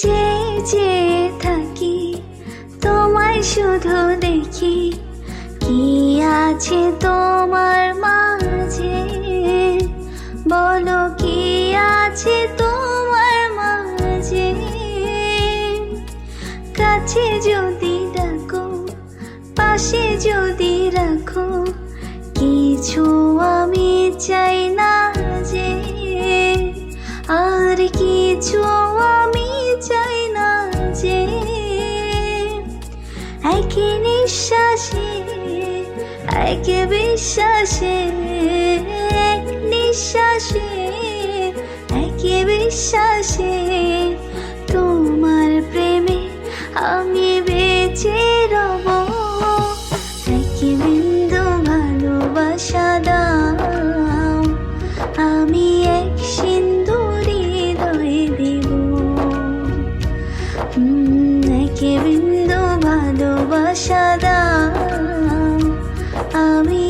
যে যে থাকি তোমায় শুধু দেখি, কি আছে তোমার মাঝে, বলো কি আছে তোমার মাঝে। কাছে যদি ডাকো, পাশে যদি রাখো, কিছু আমি চাই না যে, আর কিছু আমি চাই না যে। এক নিঃশ্বাসে, এক বিশ্বাসে, এক নিঃশ্বাসে, এক বিশ্বাসে, তোমার প্রেমে আমি বেঁচে রব। এক বিন্দু ভালোবাসা দাও, আমি এক সিন্ধু হৃদয়ে দেব। এক বিন্দু ভালোবাসা দাও, আমি